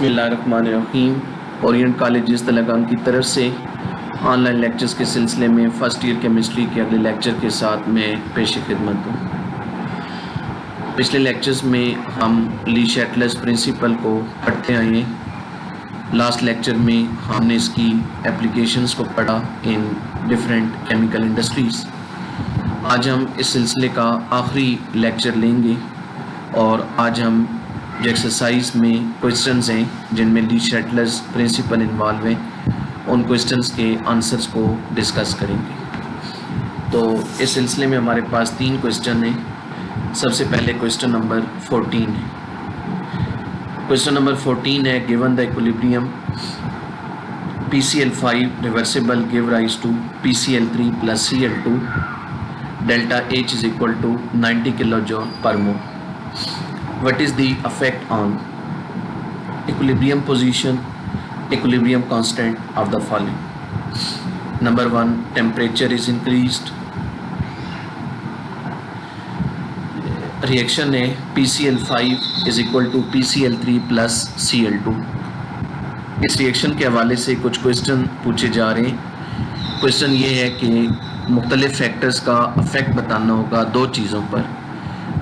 बिस्मिल्लाहिर्रहमानिर्रहीम। Orient college तलगाम की तरफ से ऑनलाइन लेक्चर्स के सिलसिले में फ़र्स्ट ईयर केमिस्ट्री के अगले लेक्चर के साथ मैं पेश खिदमत हूँ। पिछले लेक्चर्स में हम ली शैटलर्स प्रिंसिपल को पढ़ते आए हैं। लास्ट लेक्चर में हमने इसकी एप्लीकेशंस को पढ़ा इन डिफरेंट केमिकल इंडस्ट्रीज़। आज हम इस सिलसिले का आखिरी लेक्चर लेंगे और आज हम जो एक्सरसाइज में क्वेश्चंस हैं जिनमें ली शैटलर्स प्रिंसिपल इन्वॉल्व हैं उन क्वेश्चंस के आंसर्स को डिस्कस करेंगे। तो इस सिलसिले में हमारे पास 3 क्वेश्चन हैं। सबसे पहले क्वेश्चन नंबर 14 है। क्वेश्चन नंबर 14 है, given the equilibrium PCl5 reversible give rise to PCl3 plus Cl2 delta H is equal to 90 kilojoule per mole. What is the effect on equilibrium position, equilibrium constant of the following? Number 1, temperature is increased. Reaction है PCl5 is equal to PCl3 plus Cl2। इस reaction के हवाले से कुछ question पूछे जा रहे हैं। क्वेश्चन ये है कि मुख्तलिफ फैक्टर्स का अफेक्ट बताना होगा 2 चीज़ों पर,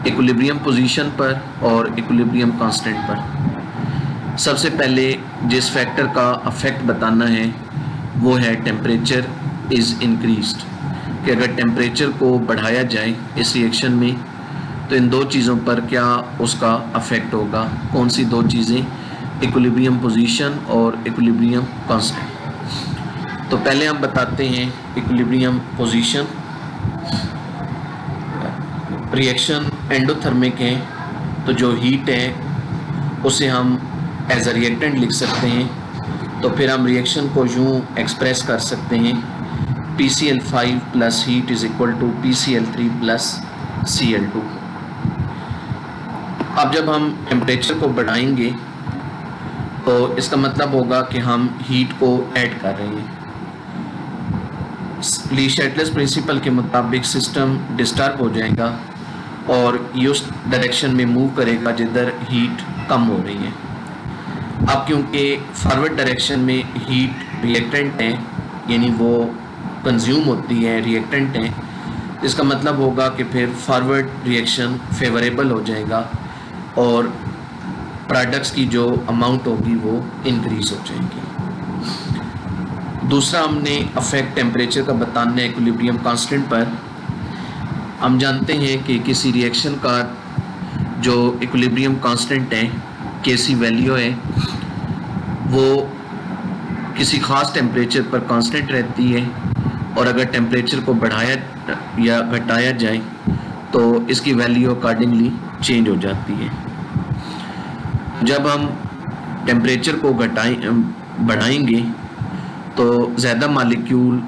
इक्विलिब्रियम पोजीशन पर और इक्विलिब्रियम कांस्टेंट पर। सबसे पहले जिस फैक्टर का अफेक्ट बताना है वो है टेम्परेचर इज़ इंक्रीज्ड, कि अगर टेम्परेचर को बढ़ाया जाए इस रिएक्शन में तो इन 2 चीज़ों पर क्या उसका अफेक्ट होगा। कौन सी 2 चीज़ें? इक्विलिब्रियम पोजीशन और इक्विलिब्रियम कांस्टेंट। तो पहले हम बताते हैं इक्विलिब्रियम पोजीशन। रिएक्शन एंडोथर्मिक है तो जो हीट है उसे हम एज अ रिएक्टेंट लिख सकते हैं। तो फिर हम रिएक्शन को यूँ एक्सप्रेस कर सकते हैं, PCl5 plus heat is equal to PCl3 plus Cl2। अब जब हम टेम्परेचर को बढ़ाएंगे तो इसका मतलब होगा कि हम हीट को ऐड कर रहे हैं। ली शैटलर्स प्रिंसिपल के मुताबिक सिस्टम डिस्टर्ब हो जाएगा और ये उस डायरेक्शन में मूव करेगा जिधर हीट कम हो रही है। अब क्योंकि फॉरवर्ड डायरेक्शन में हीट रिएक्टेंट है, यानी वो कंज्यूम होती है, रिएक्टेंट है, इसका मतलब होगा कि फिर फॉरवर्ड रिएक्शन फेवरेबल हो जाएगा और प्रोडक्ट्स की जो अमाउंट होगी वो इंक्रीज़ हो जाएगी। दूसरा हमने अफेक्ट टेम्परेचर का बताना है इक्विलिब्रियम कांस्टेंट पर। हम जानते हैं कि किसी रिएक्शन का जो इक्विलिब्रियम कांस्टेंट है, Kc वैल्यू है, वो किसी ख़ास टेम्परेचर पर कांस्टेंट रहती है और अगर टेम्परेचर को बढ़ाया या घटाया जाए तो इसकी वैल्यू अकॉर्डिंगली चेंज हो जाती है। जब हम टेम्परेचर को बढ़ाएंगे तो ज़्यादा मालिक्यूल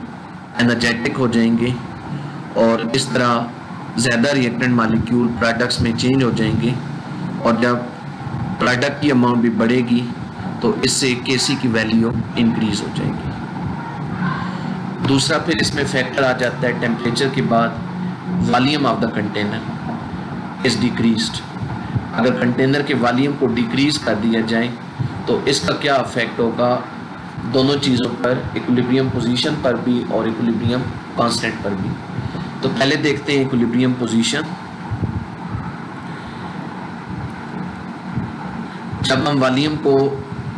एनर्जेटिक हो जाएंगे और इस तरह ज़्यादा रिएक्टेंट मालिक्यूल प्रोडक्ट्स में चेंज हो जाएंगे और जब प्रोडक्ट की अमाउंट भी बढ़ेगी तो इससे Kc की वैल्यू इंक्रीज़ हो जाएगी। दूसरा फिर इसमें फैक्टर आ जाता है टेम्परेचर के बाद, volume of the container is decreased. अगर कंटेनर के वॉल्यूम को डिक्रीज़ कर दिया जाए तो इसका क्या अफेक्ट होगा दोनों चीज़ों पर, इक्विलिब्रियम पोजीशन पर भी और इक्विलिब्रियम कांस्टेंट पर भी। तो पहले देखते हैं इक्विलिब्रियम पोजीशन। जब हम वॉल्यूम को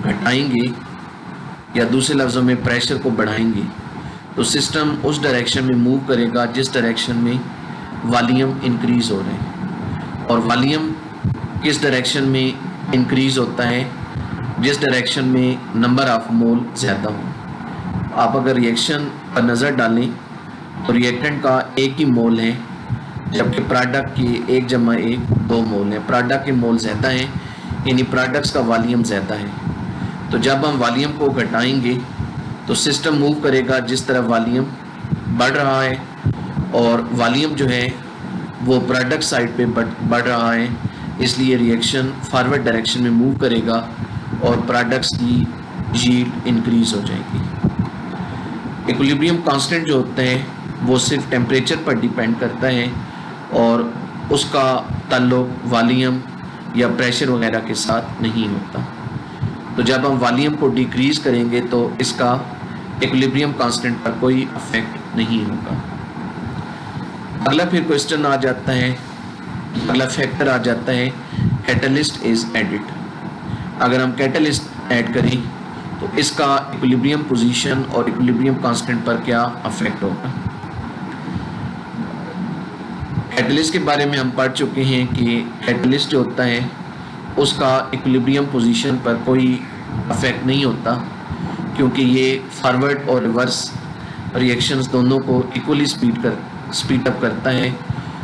घटाएंगे या दूसरे लफ्ज़ों में प्रेशर को बढ़ाएंगे तो सिस्टम उस डायरेक्शन में मूव करेगा जिस डायरेक्शन में वॉल्यूम इंक्रीज़ हो रहे हैं। और वॉल्यूम किस डायरेक्शन में इंक्रीज़ होता है? जिस डायरेक्शन में नंबर ऑफ मोल ज़्यादा हो। आप अगर रिएक्शन पर नज़र डालें तो रिएक्टेंट का एक ही मोल है जबकि प्रोडक्ट की 1/1 2 मोल है। प्रोडक्ट के मोल ज़्यादा हैं, यानी प्रोडक्ट्स का वॉल्यूम ज़्यादा है। तो जब हम वॉल्यूम को घटाएंगे तो सिस्टम मूव करेगा जिस तरह वॉल्यूम बढ़ रहा है और वॉल्यूम जो है वो प्रोडक्ट साइड पे बढ़ रहा है, इसलिए रिएक्शन फॉरवर्ड डायरेक्शन में मूव करेगा और प्रोडक्ट्स की यील्ड इंक्रीज़ हो जाएगी। इक्विलिब्रियम कांस्टेंट जो होता है वो सिर्फ टेम्परेचर पर डिपेंड करता है और उसका ताल्लुक वॉल्यूम या प्रेशर वगैरह के साथ नहीं होता। तो जब हम वॉल्यूम को डिक्रीज करेंगे तो इसका इक्विलिब्रियम कांस्टेंट पर कोई इफेक्ट नहीं होगा। अगला फिर क्वेश्चन आ जाता है, अगला फैक्टर आ जाता है कैटलिस्ट इज एडिड। अगर हम कैटलिस्ट ऐड करें तो इसका इक्विलिब्रियम पोजीशन और इक्विलिब्रियम कांस्टेंट पर क्या इफेक्ट होगा। कैटलिस्ट के बारे में हम पढ़ चुके हैं कि कैटलिस्ट जो होता है उसका इक्विलिब्रियम पोजीशन पर कोई इफेक्ट नहीं होता, क्योंकि ये फॉरवर्ड और रिवर्स रिएक्शंस दोनों को इक्वली स्पीड अप करता है।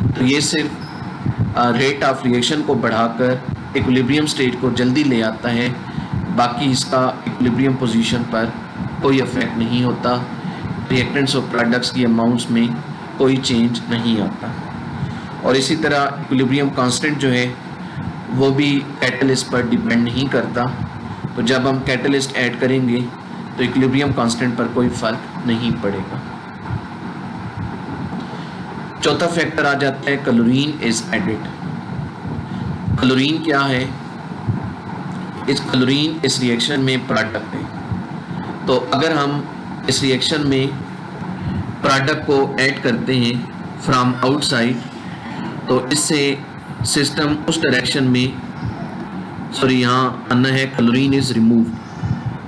तो ये सिर्फ रेट ऑफ रिएक्शन को बढ़ाकर इक्विलिब्रियम स्टेट को जल्दी ले आता है, बाकी इसका इक्विलिब्रियम पोजीशन पर कोई इफेक्ट नहीं होता। रिएक्टेंट्स और प्रोडक्ट्स की अमाउंट्स में कोई चेंज नहीं आता। और इसी तरह इक्विलिब्रियम कांस्टेंट जो है वो भी कैटलिस्ट पर डिपेंड नहीं करता। तो जब हम कैटलिस्ट ऐड करेंगे तो इक्विलिब्रियम कांस्टेंट पर कोई फर्क नहीं पड़ेगा। चौथा फैक्टर आ जाता है क्लोरीन इज एडिड। क्लोरीन क्या है? क्लोरीन इस रिएक्शन में प्रोडक्ट है। तो अगर हम इस रिएक्शन में प्रोडक्ट को ऐड करते हैं फ्रॉम आउटसाइड, तो इससे सिस्टम उस डायरेक्शन में, यहाँ आना है chlorine is remove.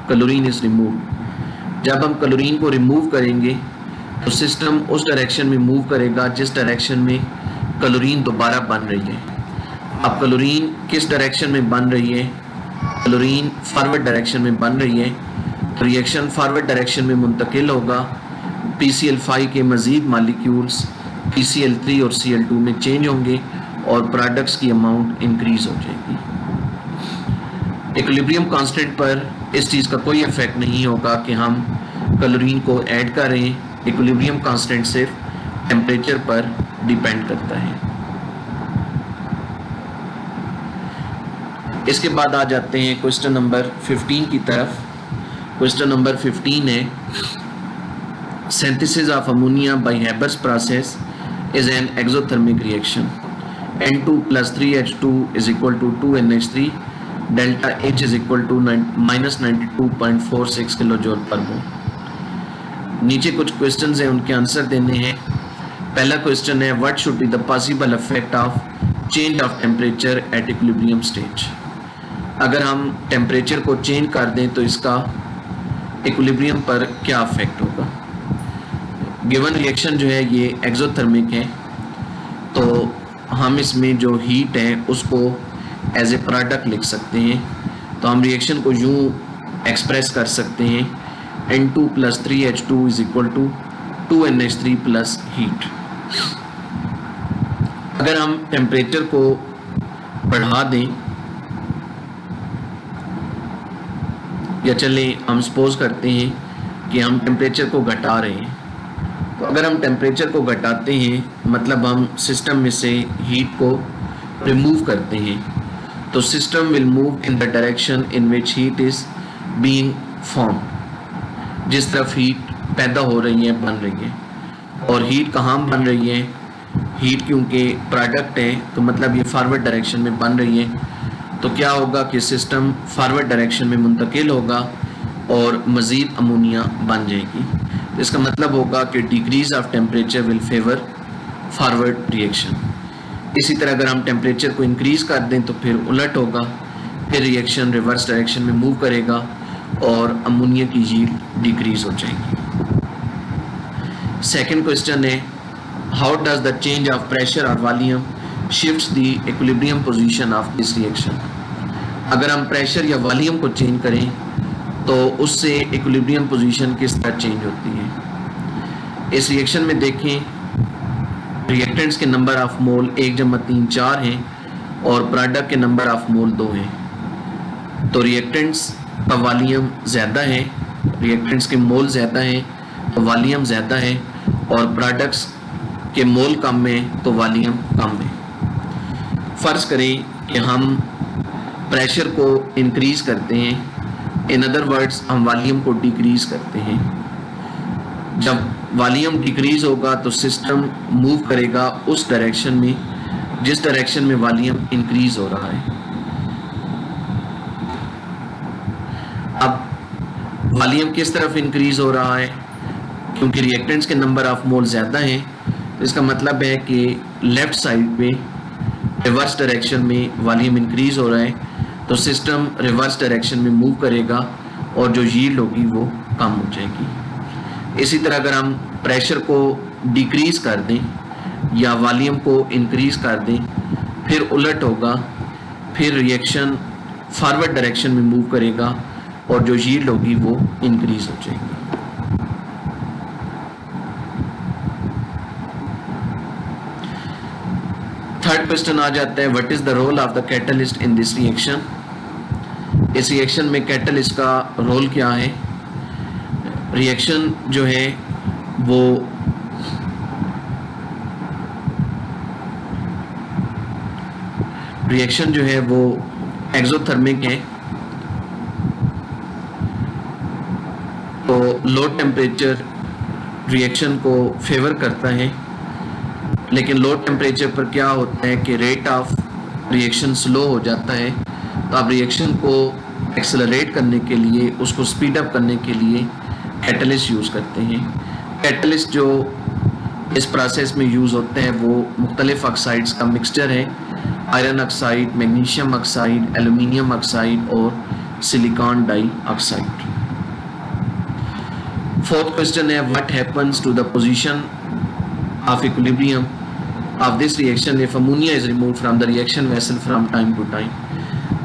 Chlorine is remove. जब हम क्लोरीन को रिमूव करेंगे तो सिस्टम उस डायरेक्शन में मूव करेगा जिस डायरेक्शन में क्लोरीन दोबारा बन रही है। अब क्लोरीन किस डायरेक्शन में बन रही है? क्लोरीन फॉरवर्ड डायरेक्शन में बन रही है। तो रिएक्शन फॉरवर्ड डायरेक्शन में मुंतकिल होगा। PCl5 के मज़ीद मालिक्यूल्स PCl3 और Cl2 में चेंज होंगे और प्रोडक्ट्स की अमाउंट इंक्रीज हो जाएगी। इक्विलिब्रियम कांस्टेंट पर इस चीज़ का कोई इफेक्ट नहीं होगा कि हम क्लोरीन को ऐड करें। इक्विलिब्रियम कांस्टेंट सिर्फ टेम्परेचर पर डिपेंड करता है। इसके बाद आ जाते हैं क्वेश्चन नंबर 15 की तरफ। क्वेश्चन नंबर 15 है synthesis of ammonia bye Haber's process is an exothermic reaction. N2 plus 3H2 is equal to 2NH3, delta H is equal to minus 92.46 kilojoule per मोल। नीचे कुछ क्वेश्चंस हैं, उनके आंसर देने हैं। पहला क्वेश्चन है what should be the possible effect of change of temperature at equilibrium stage. अगर हम टेम्परेचर को चेंज कर दें तो इसका इक्विलिब्रियम पर क्या इफेक्ट होगा। गिवन रिएक्शन जो है ये एक्सोथर्मिक है, तो हम इसमें जो हीट है उसको एज ए प्रोडक्ट लिख सकते हैं। तो हम रिएक्शन को यूँ एक्सप्रेस कर सकते हैं N2 plus 3H2 is equal to 2NH3 plus heat. अगर हम टेम्परेचर को बढ़ा दें, या चलें हम सपोज करते हैं कि हम टेम्परेचर को घटा रहे हैं, तो अगर हम टेम्परेचर को घटाते हैं मतलब हम सिस्टम में से हीट को रिमूव करते हैं, तो system will move in the direction in which heat is being form. जिस तरफ हीट पैदा हो रही है, बन रही है। और हीट कहाँ बन रही है? हीट क्योंकि प्रोडक्ट है तो मतलब ये फॉरवर्ड डायरेक्शन में बन रही है। तो क्या होगा कि सिस्टम फॉरवर्ड डायरेक्शन में मुंतकिल होगा और मज़ीद अमोनिया बन जाएगी। तो इसका मतलब होगा कि decrease of temperature will favour forward reaction. इसी तरह अगर हम टेम्परेचर को इंक्रीज़ कर दें तो फिर उलट होगा, फिर रिएक्शन रिवर्स डायरेक्शन में मूव करेगा और अमोनिया की यील्ड डिक्रीज हो जाएगी। सेकंड क्वेश्चन है how does the change of pressure और volume shifts the equilibrium position of this reaction. अगर हम प्रेशर या वॉल्यूम को चेंज करें तो उससे इक्विलिब्रियम पोजीशन किस तरह चेंज होती है। इस रिएक्शन में देखें रिएक्टेंट्स के नंबर ऑफ मोल 1+3 4 हैं और प्रोडक्ट के नंबर ऑफ मोल 2 हैं। तो रिएक्टेंट्स का वॉल्यूम ज़्यादा है, रिएक्टेंट्स के मोल ज़्यादा हैं तो वॉल्यूम ज़्यादा है, और प्रोडक्ट्स के मोल कम है तो वॉल्यूम कम है। फ़र्ज़ करें कि हम प्रेशर को इंक्रीज़ करते हैं, इन अदर वर्ड्स हम वॉल्यूम को डिक्रीज़ करते हैं। जब वॉल्यूम डिक्रीज़ होगा तो सिस्टम मूव करेगा उस डायरेक्शन में जिस डायरेक्शन में वॉल्यूम इंक्रीज़ हो रहा है। वॉल्यूम किस तरफ इंक्रीज हो रहा है, क्योंकि रिएक्टेंट्स के नंबर ऑफ मोल ज़्यादा हैं, तो इसका मतलब है कि लेफ़्ट साइड पे रिवर्स डायरेक्शन में वॉल्यूम इंक्रीज हो रहा है, तो सिस्टम रिवर्स डायरेक्शन में मूव करेगा और जो यील्ड होगी वो कम हो जाएगी। इसी तरह अगर हम प्रेशर को डिक्रीज कर दें या वॉल्यूम को इंक्रीज कर दें, फिर उलट होगा, फिर रिएक्शन फॉरवर्ड डायरेक्शन में मूव करेगा और जो यील्ड होगी वो इंक्रीज हो जाएगी। थर्ड क्वेश्चन आ जाता है, what is the role of the catalyst in this reaction. इस रिएक्शन में कैटलिस्ट का रोल क्या है। रिएक्शन जो है वो एक्सोथर्मिक है, तो लो टेम्परेचर रिएक्शन को फेवर करता है, लेकिन लो टेम्परेचर पर क्या होता है कि रेट ऑफ रिएक्शन स्लो हो जाता है। तो आप रिएक्शन को एक्सेलरेट करने के लिए, उसको स्पीड अप करने के लिए कैटलिस्ट यूज़ करते हैं। कैटलिस्ट जो इस प्रोसेस में यूज़ होते हैं वो मुख्तलिफ ऑक्साइड्स का मिक्सचर है, iron oxide, magnesium oxide, aluminium oxide और सिलिकॉन डाइऑक्साइड। फोर्थ क्वेश्चन है, what happens to the position of equilibrium of this reaction if ammonia is removed from the reaction vessel from time to time।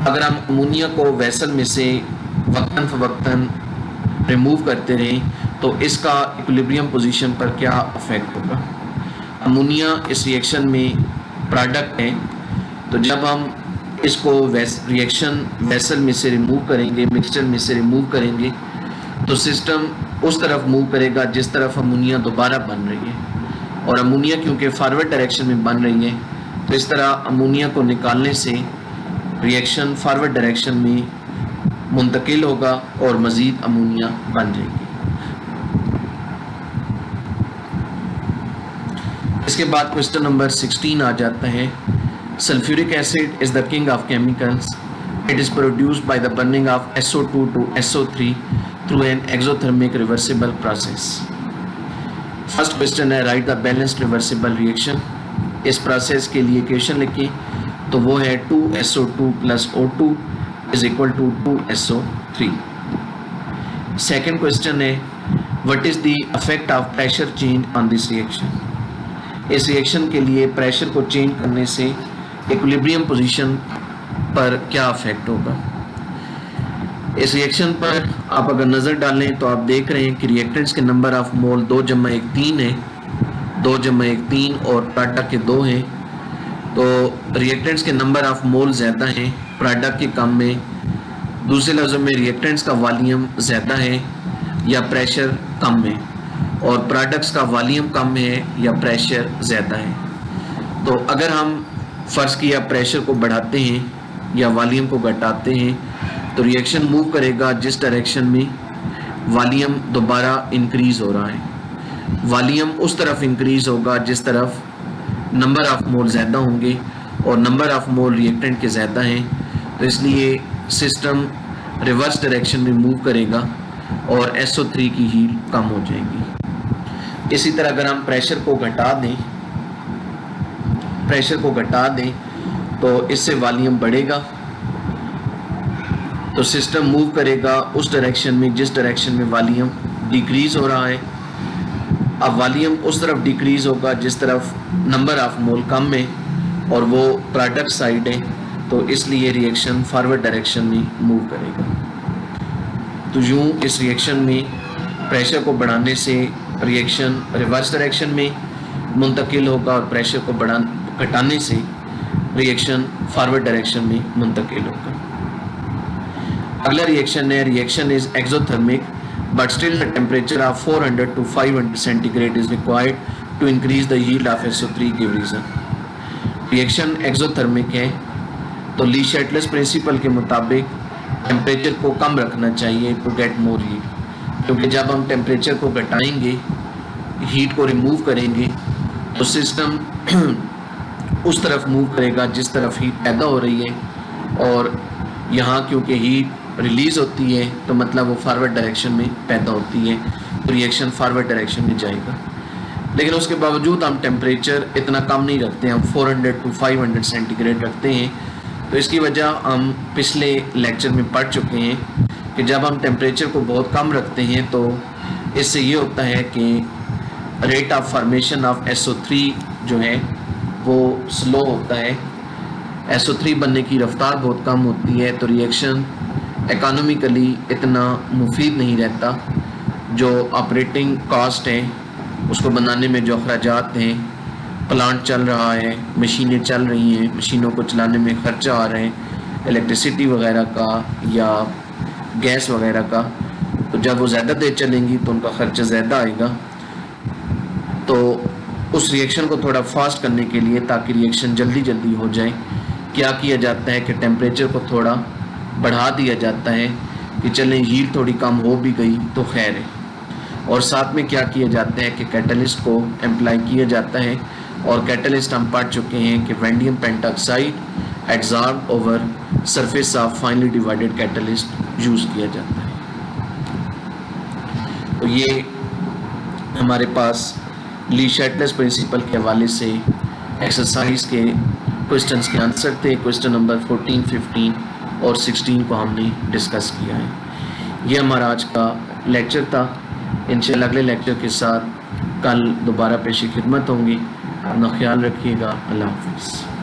अगर हम ammonia को vessel में से वक्तन फवक्तन remove करते रहें तो इसका इक्विलिब्रियम पोजीशन पर क्या अफेक्ट होगा। अमोनिया इस रिएक्शन में प्रोडक्ट है, तो जब हम इसको रिएक्शन वेसल में से रिमूव करेंगे, मिक्सचर में से रिमूव करेंगे, तो सिस्टम उस तरफ मूव करेगा जिस तरफ अमोनिया दोबारा बन रही है, और अमोनिया क्योंकि फॉरवर्ड डायरेक्शन में बन रही है, तो इस तरह अमोनिया को निकालने से रिएक्शन फॉरवर्ड डायरेक्शन में मुंतकिल होगा और मज़ीद अमोनिया बन जाएगी। इसके बाद क्वेश्चन नंबर 16 आ जाता है, sulphuric acid is the king of chemicals, it is produced by the burning of SO2 to SO3 through an exothermic reversible process. First question है, write the balanced reversible reaction. इस process के लिए equation लिखिए, तो वो है 2SO2 + O2 = 2SO3। Second question है, what is the effect of pressure change on this reaction. इस रिएक्शन के लिए प्रेशर को चेंज करने से इक्विलिब्रियम पोजीशन पर क्या इफेक्ट होगा। इस रिएक्शन पर आप अगर नज़र डालें तो आप देख रहे हैं कि रिएक्टेंट्स के नंबर ऑफ मोल 2+1 3 है, 2+1 3 और प्रोडक्ट के 2 हैं, तो रिएक्टेंट्स के नंबर ऑफ मोल ज़्यादा हैं, प्रोडक्ट के कम में। दूसरे लफ्ज़ों में रिएक्टेंट्स का वॉल्यूम ज़्यादा है या प्रेशर कम है, और प्रोडक्ट्स का वॉल्यूम कम है या प्रेशर ज़्यादा है। तो अगर हम फ़र्ज़ किया प्रेशर को बढ़ाते हैं या वॉल्यूम को घटाते हैं, तो रिएक्शन मूव करेगा जिस डायरेक्शन में वॉल्यूम दोबारा इंक्रीज़ हो रहा है। वॉल्यूम उस तरफ इंक्रीज़ होगा जिस तरफ नंबर ऑफ मोल ज़्यादा होंगे, और नंबर ऑफ मोल रिएक्टेंट के ज़्यादा हैं, तो इसलिए सिस्टम रिवर्स डायरेक्शन में मूव करेगा और SO3 की हीट कम हो जाएगी। इसी तरह अगर हम प्रेशर को घटा दें तो इससे वॉल्यूम बढ़ेगा, तो सिस्टम मूव करेगा उस डायरेक्शन में जिस डायरेक्शन में वॉल्यूम डिक्रीज़ हो रहा है। अब वॉल्यूम उस तरफ डिक्रीज़ होगा जिस तरफ नंबर ऑफ मोल कम है और वो प्रोडक्ट साइड है, तो इसलिए रिएक्शन फॉरवर्ड डायरेक्शन में मूव करेगा। तो यूँ इस रिएक्शन में प्रेशर को बढ़ाने से रिएक्शन रिवर्स डायरेक्शन में मुंतकिल होगा और प्रेशर को घटाने से रिएक्शन फॉरवर्ड डायरेक्शन में मुंतकिल होगा। अगला रिएक्शन है, reaction is exothermic but still the temperature of 400 to 500 centigrade is required to increase the yield of SO3 give reason. Reaction exothermic है, तो ली शैटलस प्रिंसिपल के मुताबिक टेम्परेचर को कम रखना चाहिए टू गेट मोर हीट, क्योंकि जब हम टेम्परेचर को घटाएंगे, हीट को रिमूव करेंगे, तो सिस्टम उस तरफ मूव करेगा जिस तरफ हीट पैदा हो रही है, और यहाँ क्योंकि हीट रिलीज़ होती है तो मतलब वो फॉरवर्ड डायरेक्शन में पैदा होती है, तो रिएक्शन फॉरवर्ड डायरेक्शन में जाएगा। लेकिन उसके बावजूद हम टेम्परेचर इतना कम नहीं रखते, हम 400 to 500 सेंटीग्रेड रखते हैं। तो इसकी वजह हम पिछले लेक्चर में पढ़ चुके हैं कि जब हम टेम्परेचर को बहुत कम रखते हैं तो इससे ये होता है कि rate of formation of SO3 जो है वो स्लो होता है, SO3 बनने की रफ्तार बहुत कम होती है, तो रिएक्शन इकोनॉमिकली इतना मुफीद नहीं रहता। जो ऑपरेटिंग कॉस्ट है उसको बनाने में जो अखराजात हैं, प्लांट चल रहा है, मशीनें चल रही हैं, मशीनों को चलाने में ख़र्चा आ रहे हैं इलेक्ट्रिसिटी वगैरह का या गैस वगैरह का, तो जब वो ज़्यादा देर चलेंगी तो उनका ख़र्चा ज़्यादा आएगा। तो उस रिएक्शन को थोड़ा फास्ट करने के लिए, ताकि रिएक्शन जल्दी जल्दी हो जाए, क्या किया जाता है कि टेम्परेचर को थोड़ा बढ़ा दिया जाता है कि चलें यील्ड थोड़ी कम हो भी गई तो खैर है। और साथ में क्या किया जाता है कि कैटलिस्ट को एम्प्लाई किया जाता है, और कैटलिस्ट हम पढ़ चुके हैं कि vanadium pentoxide adsorb over surface of finally divided catalyst use किया जाता है। तो ये हमारे पास ली शैटलेस प्रिंसिपल के हवाले से एक्सरसाइज के क्वेश्चंस के आंसर थे। क्वेश्चन नंबर 14, 15 और 16 को हमने डिस्कस किया है। ये हमारा आज का लेक्चर था। इंशाल्लाह अगले लेक्चर के साथ कल दोबारा पेशी खिदमत होंगी। अपना ख्याल रखिएगा। अल्लाह हाफ़िज़।